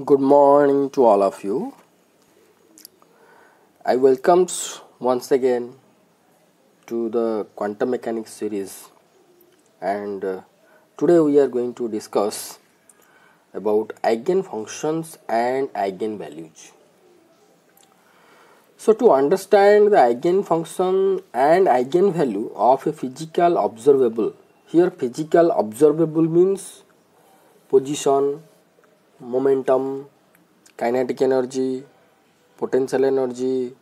Good morning to all of you. I welcome once again to the quantum mechanics series, and today we are going to discuss about eigenfunctions and eigenvalues. So to understand the eigenfunction and eigenvalue of a physical observable, here physical observable means position, momentum, kinetic energy, potential energy,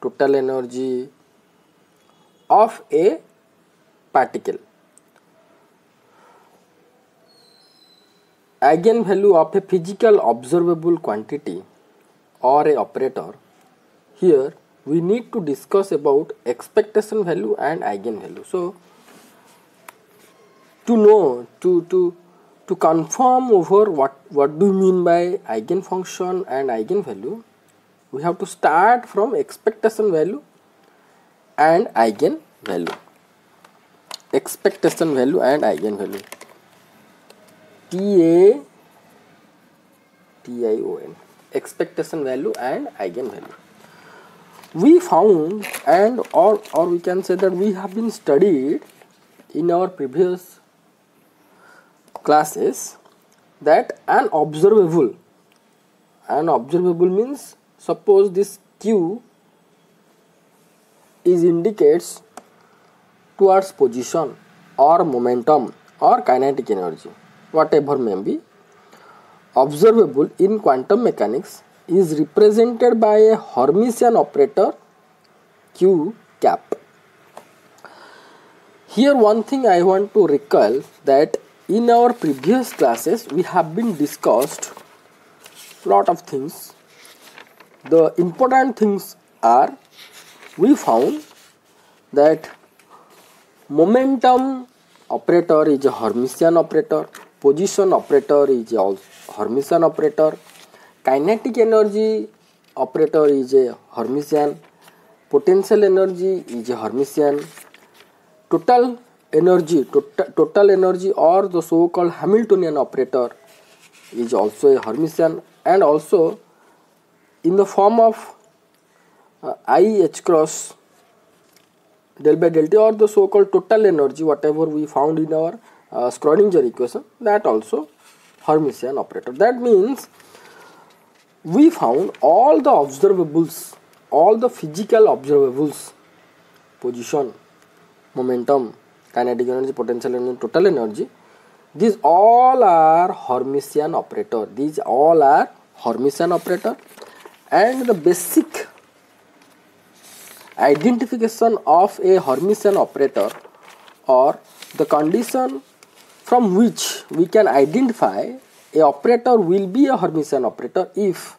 total energy of a particle. Eigenvalue of a physical observable quantity or a operator. Here we need to discuss about expectation value and eigenvalue. So to know, to confirm over what do you mean by eigenfunction and eigenvalue, we have to start from expectation value and eigenvalue. Expectation value and eigenvalue. TATION. Expectation value and eigenvalue. We found, and or we can say that we have been studied in our previous classes that an observable means, suppose this Q is indicates towards position or momentum or kinetic energy, whatever may be. Observable in quantum mechanics is represented by a Hermitian operator Q cap. Here one thing I want to recall that in our previous classes we have been discussed lot of things. The important things are, we found that momentum operator is a Hermitian operator, position operator is a Hermitian operator, kinetic energy operator is a Hermitian, potential energy is a Hermitian, total energy or the so-called Hamiltonian operator is also a Hermitian, and also in the form of IH cross del by del T, or the so-called total energy, whatever we found in our Schrödinger equation, that also Hermitian operator. That means we found all the observables, all the physical observables, position, momentum, kinetic energy, potential energy, total energy, these all are Hermitian operator. And the basic identification of a Hermitian operator, or the condition from which we can identify a operator will be a Hermitian operator if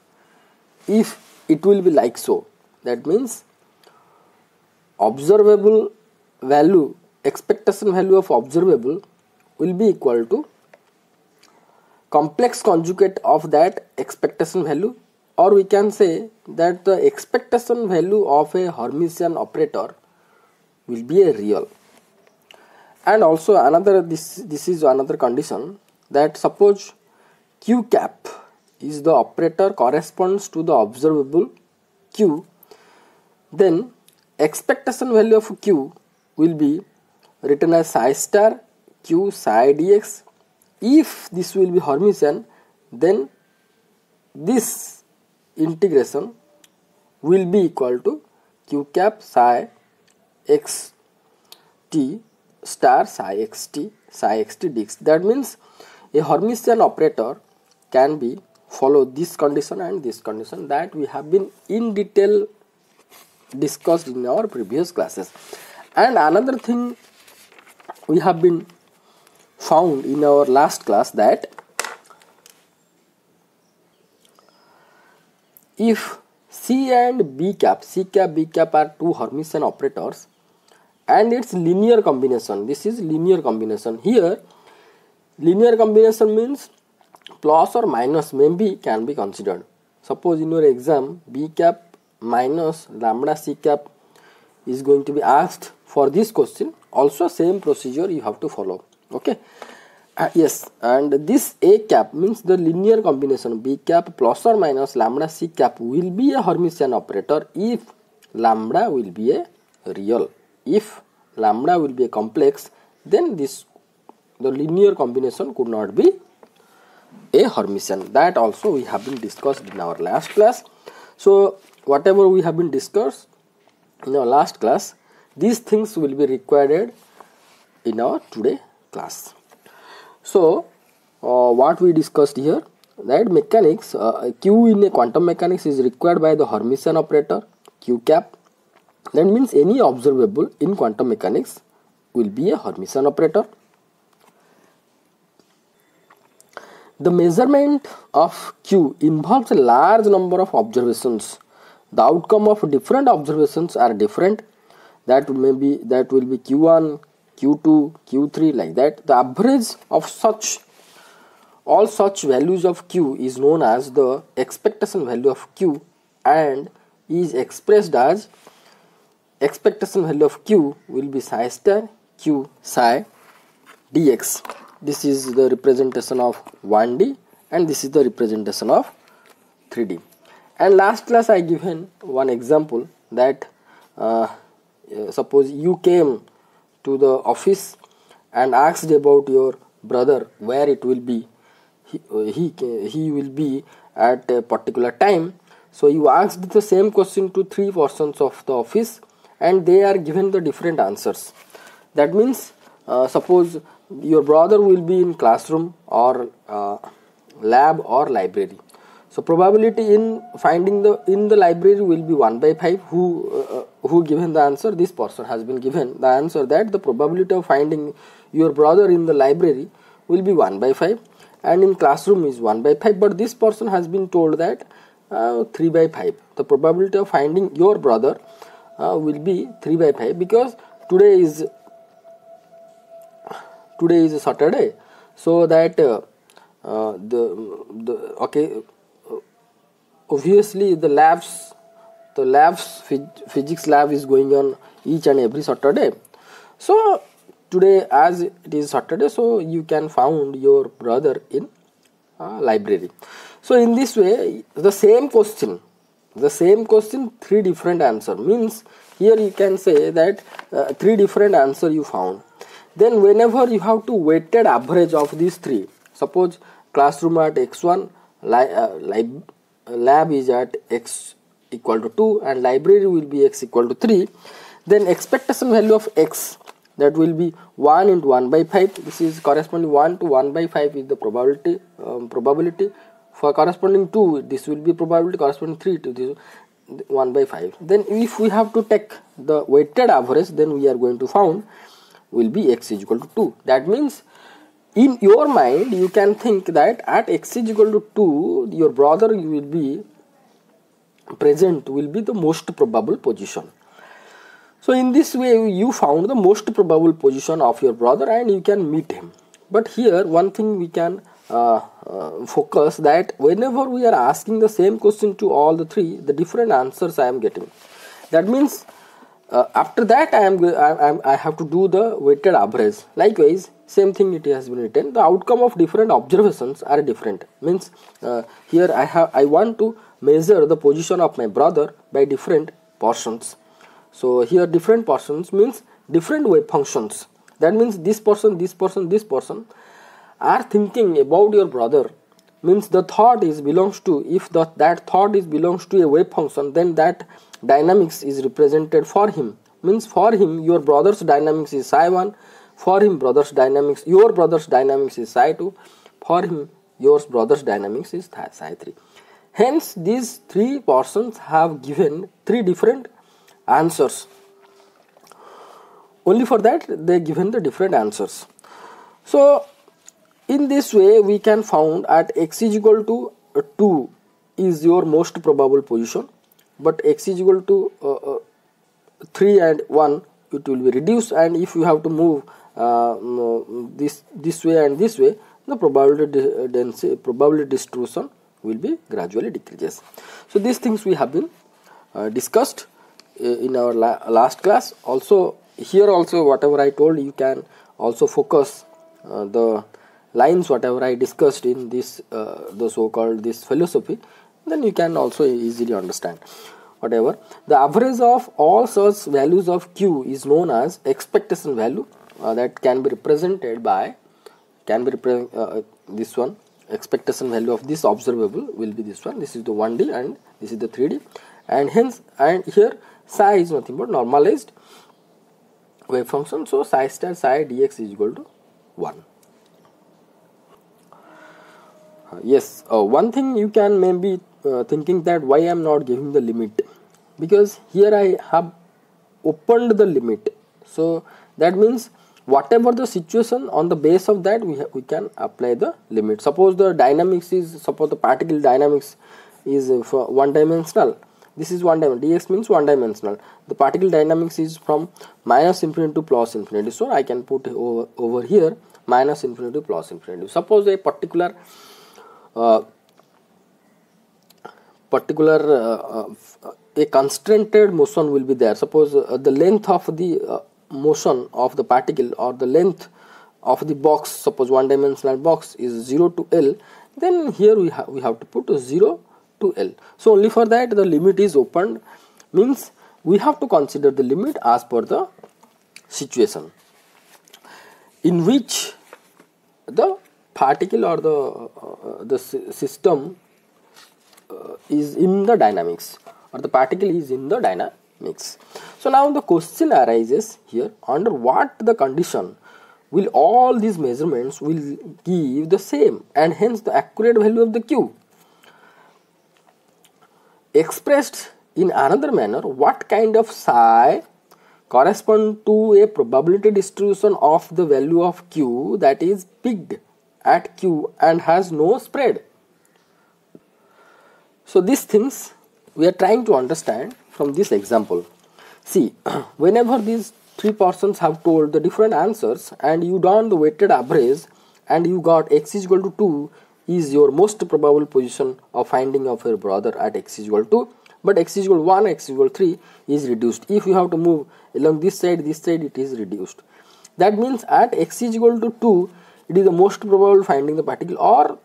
it will be like so. That means observable value, expectation value of observable will be equal to complex conjugate of that expectation value, or we can say that the expectation value of a Hermitian operator will be a real. And also another, this is another condition, that suppose Q cap is the operator corresponds to the observable Q, then expectation value of Q will be written as psi star Q psi dx. If this will be Hermitian, then this integration will be equal to Q cap psi x t star psi x t dx. That means a Hermitian operator can be follow this condition and this condition that we have been in detail discussed in our previous classes. And another thing we have been found in our last class, that if C and B cap, C cap, B cap are two Hermitian operators and its linear combination, this is linear combination. Here linear combination means plus or minus maybe can be considered. Suppose in your exam B cap minus lambda C cap is going to be asked for this question, also same procedure you have to follow. Okay, Yes, and this A cap means the linear combination B cap plus or minus lambda C cap will be a Hermitian operator if lambda will be a real. If lambda will be a complex, then the linear combination could not be a Hermitian. That also we have been discussed in our last class. So whatever we have been discussed in our last class, these things will be required in our today class. So what we discussed here, that mechanics Q in a quantum mechanics is required by the Hermitian operator Q cap. That means any observable in quantum mechanics will be a Hermitian operator. The measurement of Q involves a large number of observations. The outcome of different observations are different. That will be Q1, Q2, Q3, like that. The average of all such values of Q is known as the expectation value of Q and is expressed as expectation value of Q will be psi star Q psi dx. This is the representation of 1D and this is the representation of 3D. And last class I given one example that suppose you came to the office and asked about your brother where it will be. He will be at a particular time. So you asked the same question to 3 persons of the office and they are given the different answers. That means suppose your brother will be in classroom or lab or library. So probability in finding in the library will be 1 by 5. Who given the answer? This person has been given the answer that the probability of finding your brother in the library will be 1 by 5 and in classroom is 1 by 5, but this person has been told that 3 by 5. The probability of finding your brother will be 3 by 5 because today is a Saturday, so that obviously the physics lab is going on each and every Saturday. So today as it is Saturday, so you can found your brother in library. So in this way, the same question 3 different answer means here you can say that 3 different answer you found. Then whenever you have to weighted average of these 3, suppose classroom at x1, lab is at x equal to 2 and library will be x equal to 3, then expectation value of x, that will be 1 into 1 by 5. This is corresponding 1 to 1 by 5 is the probability. For corresponding 2, this will be probability, corresponding 3 to this 1 by 5. Then if we have to take the weighted average, then we are going to found will be x is equal to 2. That means in your mind you can think that at x is equal to 2, your brother will be present, will be the most probable position. So in this way you found the most probable position of your brother and you can meet him. But here one thing we can focus, that whenever we are asking the same question to all the 3, the different answers I am getting. That means after that I have to do the weighted average. Likewise, same thing it has been written. The outcome of different observations are different. Means here I want to measure the position of my brother by different portions. So here different portions means different wave functions. That means this person are thinking about your brother. Means the thought is belongs to, if that thought is belongs to a wave function, then that dynamics is represented for him. Means for him your brother's dynamics is psi 1, for him your brother's dynamics is psi 2, for him your brother's dynamics is psi 3. Hence these 3 persons have given 3 different answers. Only for that they given the different answers. So in this way we can found at x is equal to 2 is your most probable position, but x is equal to 3 and 1 it will be reduced, and if you have to move this way and this way, the probability distribution will be gradually decreases. So these things we have been discussed in our last class. Also here also whatever I told you can also focus the lines whatever I discussed in this the so-called this philosophy, then you can also easily understand. Whatever the average of all such values of q is known as expectation value, that can be represented by this one. Expectation value of this observable will be this one. This is the 1D and this is the 3D, and hence, and here psi is nothing but normalized wave function. So psi star psi dx is equal to 1. Yes, one thing you can maybe thinking that why I am not giving the limit, because here I have opened the limit. So that means whatever the situation, on the base of that we can apply the limit. Suppose the particle dynamics is for one dimensional. This is one dimensional. Dx means one dimensional. The particle dynamics is from minus infinity to plus infinity. So I can put over here minus infinity to plus infinity. Suppose a particular a constrained motion will be there. Suppose the length of the motion of the particle, or the length of the box, suppose one dimensional box is 0 to L, then here we have to put 0 to L. So only for that the limit is opened, means we have to consider the limit as per the situation in which the particle or the system is in the dynamics, or the particle is in the dynamics. So now the question arises here, under what the condition will all these measurements will give the same and hence the accurate value of the q. Expressed in another manner, what kind of psi correspond to a probability distribution of the value of q that is peaked at q and has no spread? So these things we are trying to understand from this example. See, whenever these three persons have told the different answers and you done the weighted average and you got x is equal to 2 is your most probable position of finding of your brother at x is equal to 2, but x is equal to 1, x is equal to 3 is reduced. If you have to move along this side it is reduced. That means at x is equal to 2 it is the most probable finding the particle or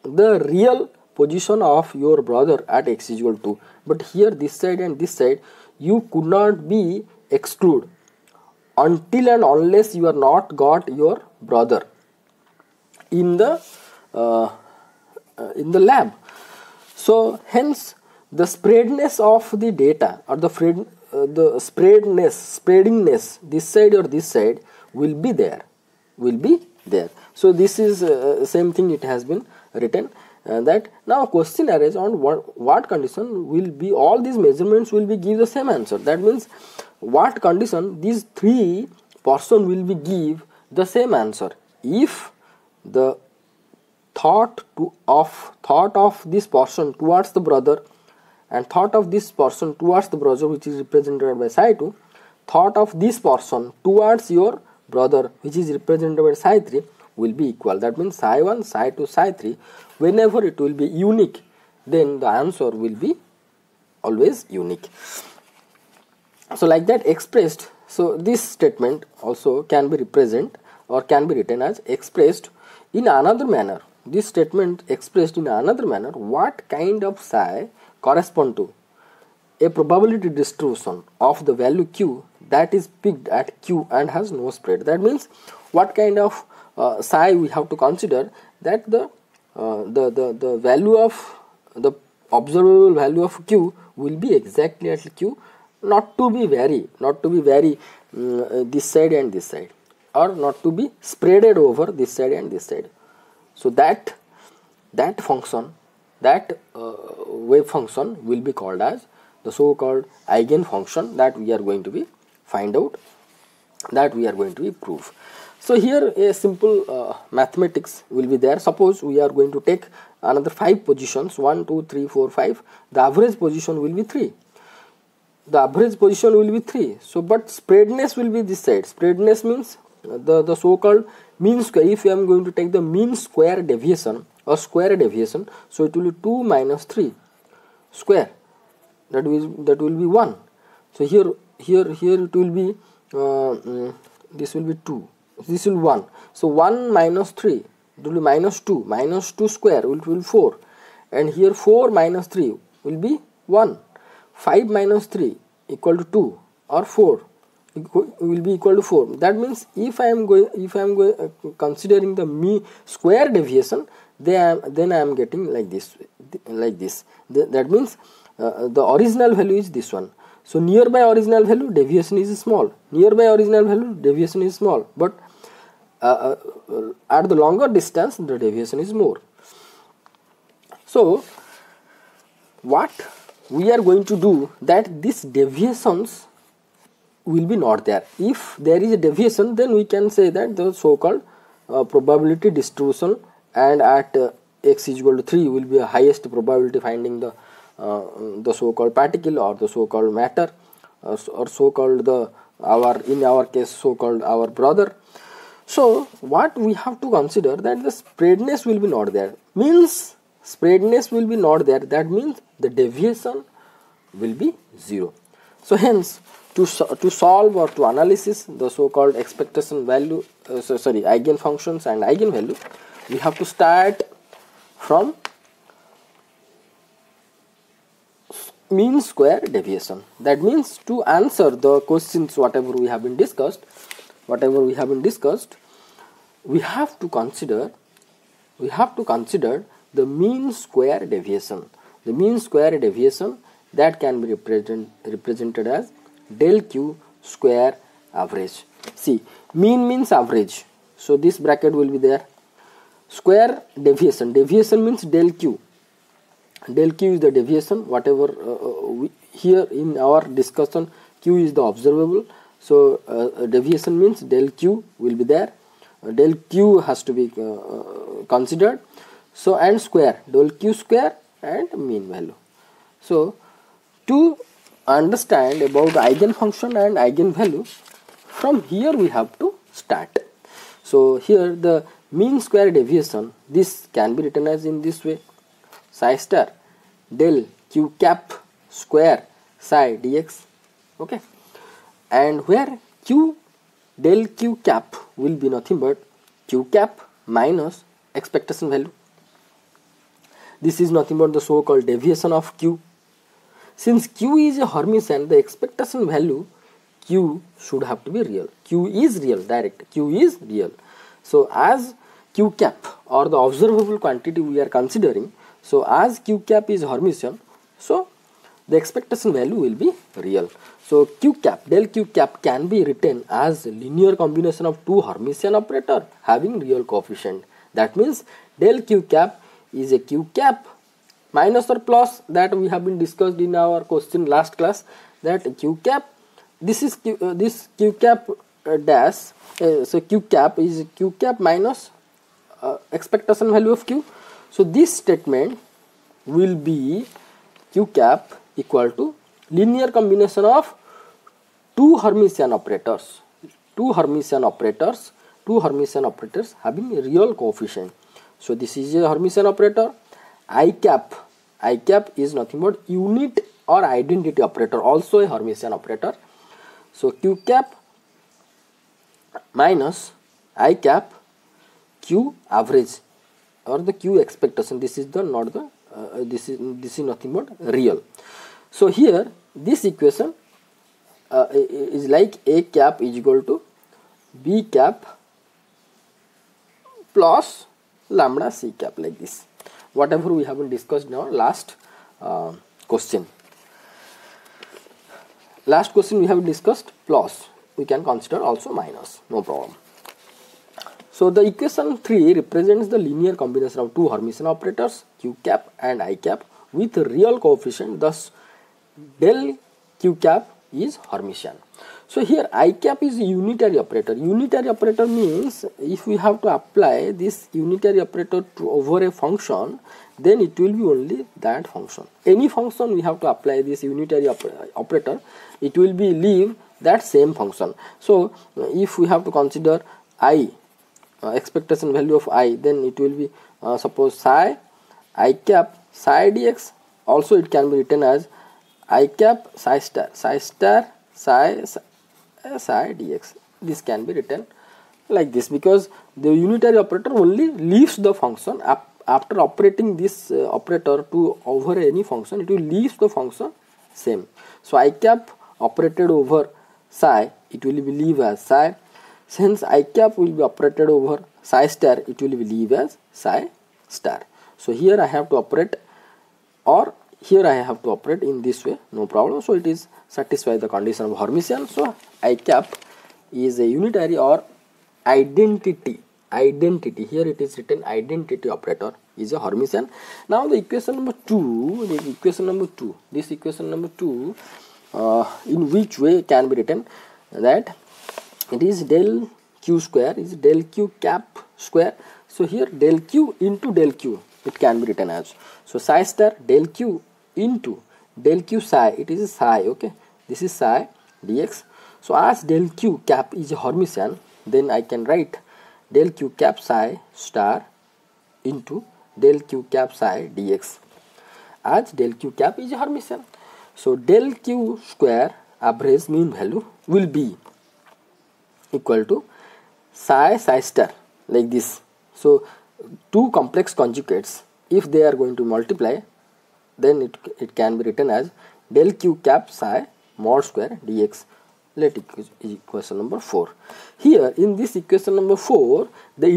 the real position of your brother at x is equal to 2. But here this side and this side you could not be exclude until and unless you are not got your brother in the lab. So hence the spreadness of the data, or the spreadingness this side or this side will be there. So this is same thing it has been written. That now question arises on what condition will be all these measurements will be give the same answer. That means what condition these three person will be give the same answer if the thought of this person towards the brother and thought of this person towards the brother, which is represented by psi 2, thought of this person towards your brother, which is represented by psi 3, will be equal. That means psi 1, psi 2, psi 3, whenever it will be unique, then the answer will be always unique. So like that expressed, so this statement also can be represent or can be written as expressed in another manner. This statement expressed in another manner, what kind of psi correspond to a probability distribution of the value q that is peaked at q and has no spread. That means what kind of psi we have to consider, that the value of the observable value of q will be exactly at q, not to be vary this side and this side, or not to be spreaded over this side and this side. So that function, that wave function will be called as the so-called eigen function that we are going to be find out, that we are going to be prove. So here a simple mathematics will be there. Suppose we are going to take another 5 positions, 1, 2, 3, 4, 5. The average position will be 3. So but spreadness will be this side. Spreadness means the so-called mean square. If I am going to take the mean square deviation or square deviation, so it will be 2 minus 3 square. That will be 1. So here it will be this will be 2. This will 1. So 1 minus 3 it will be minus 2. Minus 2 square will be 4. And here 4 minus 3 will be 1. 5 minus 3 equal to 2 or 4 will be equal to 4. That means if I am going considering the square deviation, then I am getting like this. That means the original value is this one. So nearby original value, deviation is small. Nearby original value, deviation is small. But at the longer distance, the deviation is more. So what we are going to do, that these deviations will be not there. If there is a deviation, then we can say that the so-called probability distribution, and at x is equal to 3 will be a highest probability finding the so-called particle or the so-called matter, or so-called in our case so-called our brother. So what we have to consider, that the spreadness will be not there. Means spreadness will be not there. That means the deviation will be 0. So hence to solve or to analysis the so-called expectation value, eigenfunctions and eigenvalue, we have to start from mean square deviation. That means to answer the questions whatever we have been discussed, we have to consider the mean square deviation. The mean square deviation that can be represented as del q square average. See, mean means average, so this bracket will be there. Square deviation means del q. Del q is the deviation, whatever here in our discussion q is the observable, so deviation means del q will be there. Del q has to be considered. So and square, del q square and mean value. So to understand about eigenfunction and eigenvalue, from here we have to start. So here the mean square deviation, this can be written as in this way: psi star del q cap square psi dx. Okay, and where q del q cap will be nothing but q cap minus expectation value. This is nothing but the so-called deviation of q. Since q is a Hermitian, the expectation value q should have to be real. Q is real, direct. Q is real. So as q cap or the observable quantity we are considering, so as q cap is Hermitian, so the expectation value will be real. So q cap, del q cap can be written as linear combination of two Hermitian operator having real coefficient. That means del q cap is a q cap minus or plus, that we have been discussed in our question last class, that q cap, this is this q cap dash, so q cap is q cap minus expectation value of q. So this statement will be q cap equal to linear combination of two Hermitian operators having a real coefficient. So this is a Hermitian operator. I cap is nothing but unit or identity operator, also a Hermitian operator. So q cap minus I cap q average or the q expectation. This is the not the this is nothing but real. So here this equation is like a cap is equal to b cap plus lambda c cap, like this, whatever we haven't discussed in our last question. Last question we have discussed plus, we can consider also minus, no problem. So the equation 3 represents the linear combination of two Hermitian operators q cap and I cap with real coefficient, thus del q cap is Hermitian. So here I cap is a unitary operator. Unitary operator means if we have to apply this unitary operator over a function, then it will be only that function. Any function we have to apply this unitary operator, it will be leave that same function. So if we have to consider I, expectation value of I, then it will be suppose psi I cap psi dx. Also it can be written as I cap psi star psi dx. This can be written like this, because the unitary operator only leaves the function after operating this operator to over any function, it will leave the function same. So I cap operated over psi, it will be leave as psi. Since I cap will be operated over psi star, it will be leave as psi star. So here I have to operate, or here I have to operate in this way, no problem. So it is satisfy the condition of Hermitian. So I cap is a unitary or identity. Here it is written identity operator is a Hermitian. Now the equation number 2, this equation number 2, in which way can be written, that it is del q square is del q cap square. So here del q into del q it can be written as, so psi star del q into del q psi, it is psi, okay, this is psi dx. So as del q cap is a Hermitian, then I can write del q cap psi star into del q cap psi dx, as del q cap is a Hermitian. So del q square average mean value will be equal to psi star, like this. So two complex conjugates, if they are going to multiply, then it can be written as del q cap psi mod square dx. Let equation number 4. Here in this equation number 4, the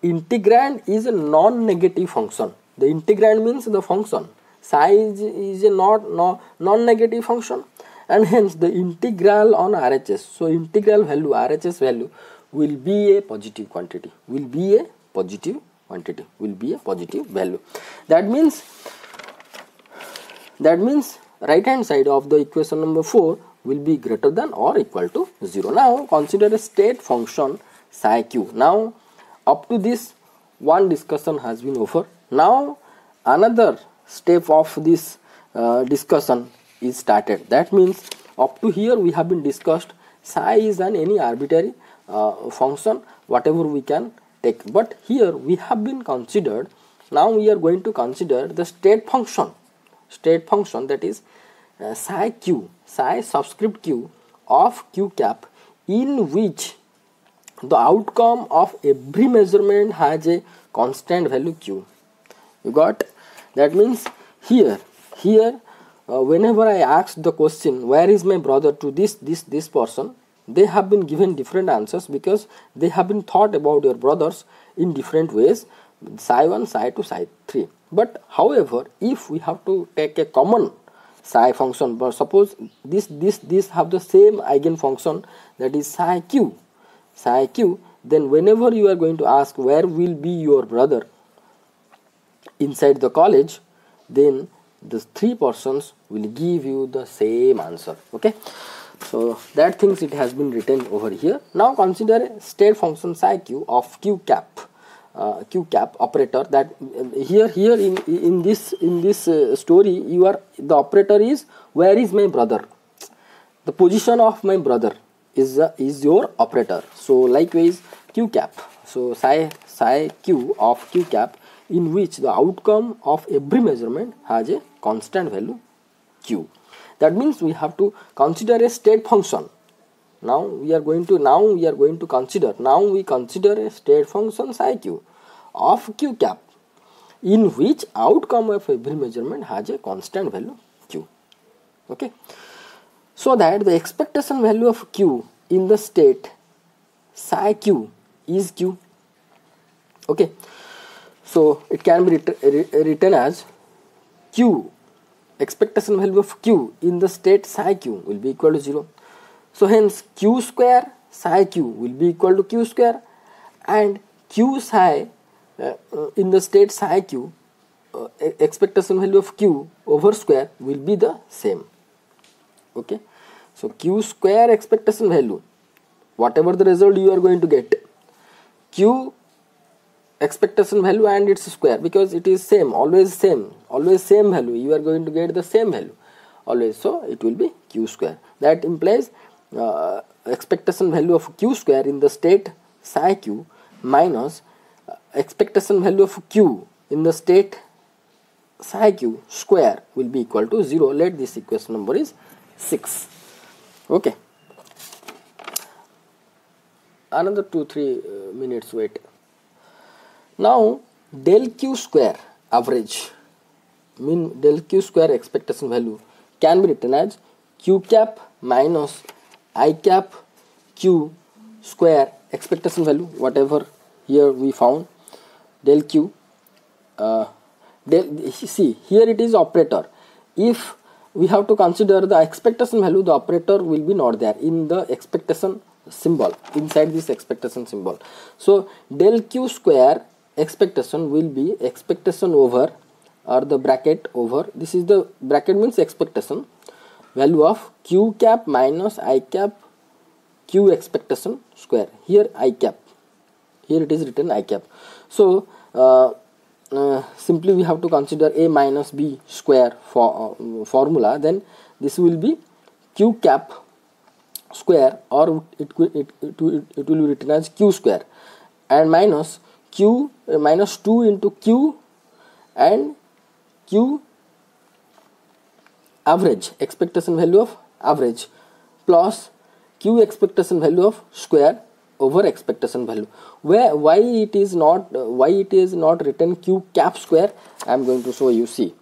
integrand is a non-negative function. The integrand means the function psi is a non-negative function, and hence the integral on RHS. So integral value, RHS value will be a positive quantity, will be a positive value. That means right hand side of the equation number 4 will be greater than or equal to 0. Now consider a state function psi q. Now up to this one discussion has been over. Now another step of this discussion is started. That means up to here we have been discussed psi is an any arbitrary function, whatever we can take. But here we have been considered, now we are going to consider the state function, that is psi q, psi subscript q of q cap, in which the outcome of every measurement has a constant value q. You got? That means here whenever I ask the question where is my brother to this person, they have been given different answers, because they have been thought about your brothers in different ways, psi 1, psi 2, psi 3. But however, if we have to take a common psi function, but suppose this have the same eigenfunction, that is psi q, then whenever you are going to ask where will be your brother inside the college, then the three persons will give you the same answer. Okay, so that things it has been written over here. Now consider state function psi q of q cap operator. That here in this story, the operator is where is my brother, the position of my brother is your operator. So likewise q cap, so psi q of q cap, in which the outcome of every measurement has a constant value q. That means we have to consider a state function. Now we consider a state function psi q of q cap, in which outcome of every measurement has a constant value q. Okay, so that the expectation value of q in the state psi q is q. Okay, so it can be written as q, expectation value of q in the state psi q will be equal to 0. So hence q square psi q will be equal to q square, and q psi in the state psi q, expectation value of q over square will be the same. Okay, so q square expectation value, whatever the result you are going to get, q expectation value and its square, because it is always same value, you are going to get the same value always, so it will be q square. That implies expectation value of q square in the state psi q minus expectation value of q in the state psi q square will be equal to 0. Let this equation number is 6. Okay, another 2-3 minutes wait. Now del q square average, mean del q square expectation value can be written as q cap minus I cap q square expectation value, whatever here we found del q. See, here it is operator. If we have to consider the expectation value, the operator will be not there in the expectation symbol, inside this expectation symbol. So del q square expectation will be expectation over, or the bracket over, this is the bracket means expectation value of q cap minus I cap q expectation square. Here I cap, here it is written I cap. So simply we have to consider a minus b square for formula, then this will be q cap square, or it will be written as q square, and minus q minus 2 into q and q average, expectation value of average, plus q expectation value of square over expectation value. Why it is not written q cap square, I am going to show you. See,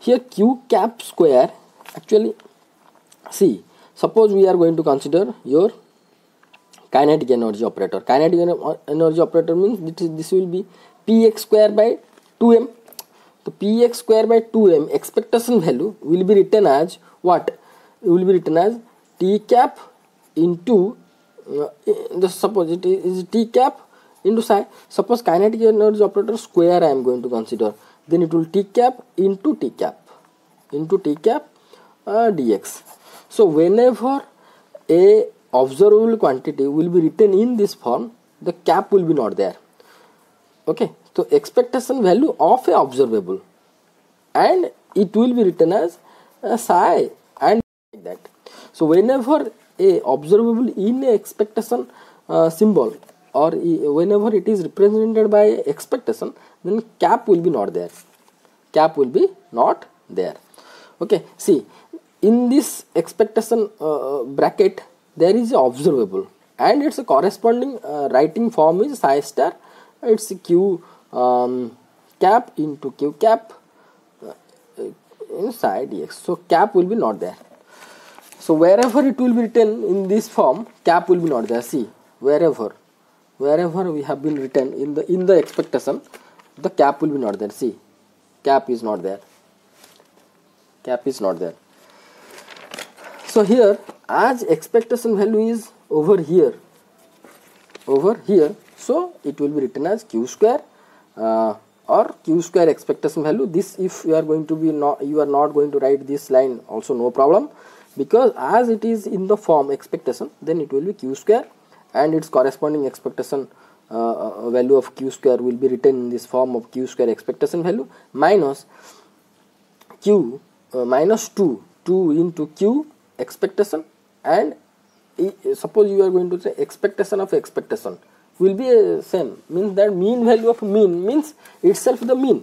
here q cap square, actually, see, suppose we are going to consider your kinetic energy operator. Kinetic energy operator means this will be px square by 2m. The px square by 2m expectation value will be written as what? It will be written as t cap into suppose it is t cap into psi. Suppose kinetic energy operator square I am going to consider, then it will t cap into t cap dx. So whenever a observable quantity will be written in this form, the cap will be not there. Okay, so expectation value of a observable, and it will be written as psi, and like that. So whenever a observable in a expectation symbol, or whenever it is represented by expectation, then cap will be not there. Cap will be not there. Okay, see, in this expectation bracket there is a observable, and its corresponding writing form is psi star. It's q cap into q cap inside dx. So cap will be not there. So wherever it will be written in this form, cap will be not there. See, wherever we have been written in the expectation, the cap will be not there. See, cap is not there. Cap is not there. So here, as expectation value is over here, so it will be written as q square or q square expectation value. This, if you are going to be you are not going to write this line also, no problem, because as it is in the form expectation, then it will be q square, and its corresponding expectation value of q square will be written in this form of q square expectation value minus q minus 2 into q expectation, and suppose you are going to say expectation of expectation will be same, means that mean value of mean means itself the mean.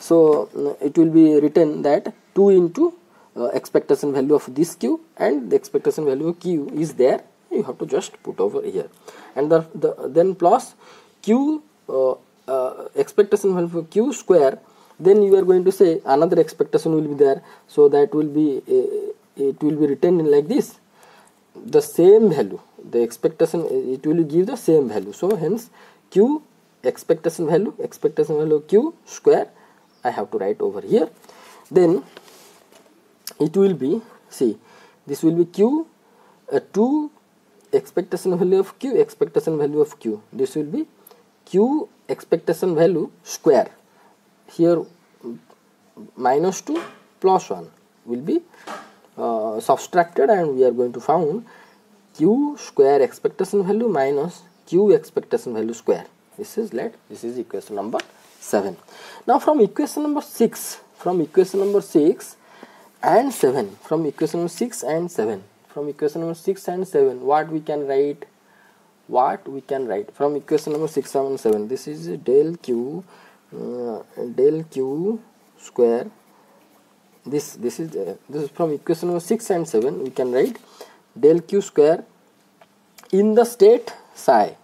So it will be written that 2 into expectation value of this q, and the expectation value of q is there, you have to just put over here, and then plus q expectation value for q square, then you are going to say another expectation will be there, so that will be it will be written in like this, the same value, the expectation, it will give the same value. So hence q expectation value q square I have to write over here. Then it will be, see, this will be q 2 expectation value of q expectation value of q, this will be q expectation value square, here minus 2 plus 1 will be subtracted, and we are going to found q square expectation value minus q expectation value square. This is equation number 7. Now from equation number 6 and 7, from equation number 6 and 7, what we can write from equation number 6 and 7? This is del q square. This is from equation number 6 and 7. We can write del q square in the state psi.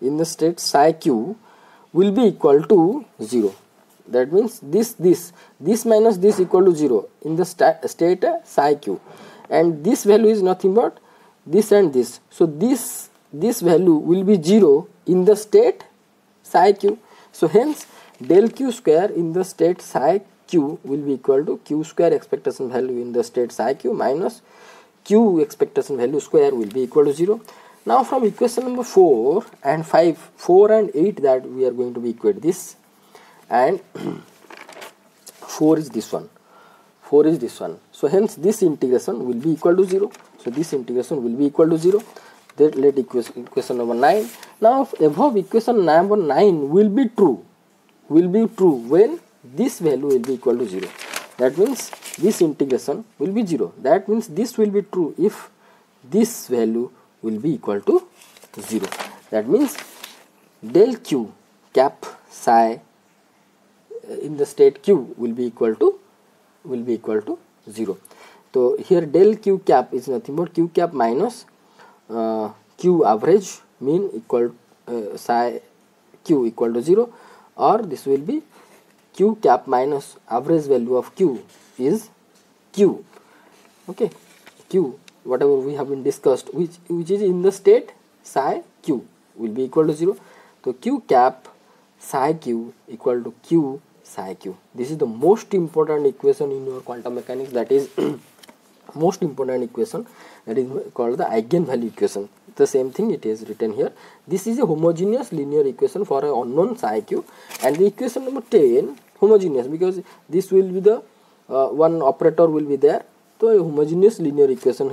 in the state psi q will be equal to 0. That means this minus this equal to 0 in the state psi q, and this value is nothing but this and this. So this value will be 0 in the state psi q. So hence del q square in the state psi q will be equal to q square expectation value in the state psi q minus q expectation value square will be equal to 0. Now from equation number 4 and 5, 4 and 8, that we are going to be equate this, and 4 is this one, 4 is this one. So hence this integration will be equal to 0. So this integration will be equal to 0. Then let equation number 9. Now above equation number 9 will be true when this value will be equal to 0. That means this integration will be 0. That means this will be true if this value will be equal to 0. That means del q cap psi in the state q will be equal to 0. So here del q cap is nothing but q cap minus q average mean equal psi q equal to 0, or this will be q cap minus average value of q is q. Okay, q whatever we have been discussed, which is in the state psi q will be equal to 0. So q cap psi q equal to q psi q. This is the most important equation in your quantum mechanics, that is most important equation, that is called the eigenvalue equation. The same thing it is written here. This is a homogeneous linear equation for an unknown psi q, and the equation number 10 homogeneous because this will be the one operator will be there. So a homogeneous linear equation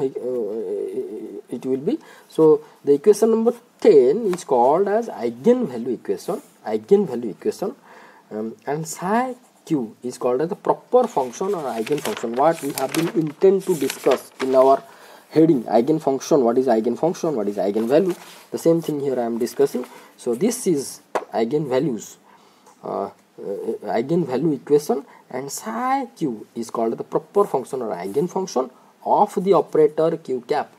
it will be. So the equation number 10 is called as eigenvalue equation, and psi q is called as the proper function or eigenfunction. What we have been intent to discuss in our heading, eigenfunction, what is eigenfunction, what is eigenvalue, the same thing here I am discussing. So this is eigenvalues, eigenvalue equation, and psi q is called the proper function or eigenfunction of the operator q cap,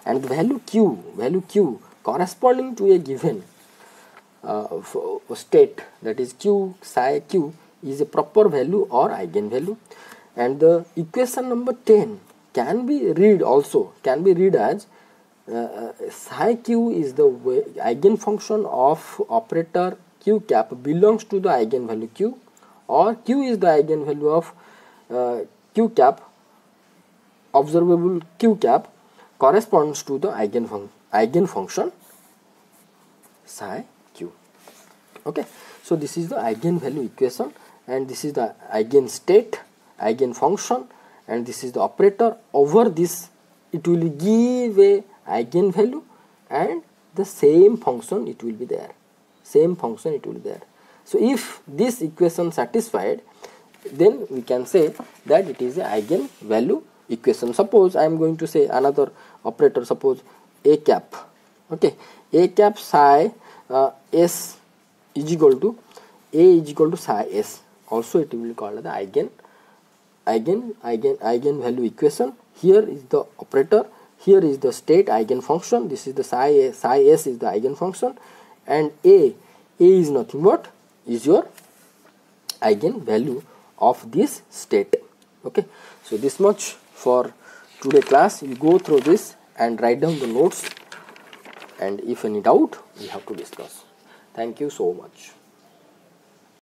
and the value q corresponding to a given state, that is q psi q, is a proper value or eigenvalue. And the equation number 10 can be read as psi q is the eigenfunction of operator q cap belongs to the eigenvalue q, or q is the eigenvalue of q cap, observable q cap corresponds to the eigenfunction psi q. Okay, so this is the eigenvalue equation, and this is the eigenstate, eigenfunction, and this is the operator. Over this it will give a eigenvalue, and the same function it will be there, So if this equation satisfied, then we can say that it is a eigenvalue equation. Suppose I am going to say another operator, suppose a cap. Okay, a cap psi s is equal to psi s. Also it will be called the eigenvalue equation. Here is the operator, here is the state eigenfunction, this is the psi s is the eigenfunction, and a is nothing but is your eigenvalue of this state. Okay, so this much for today class. You go through this and write down the notes, and if any doubt we have to discuss. Thank you so much.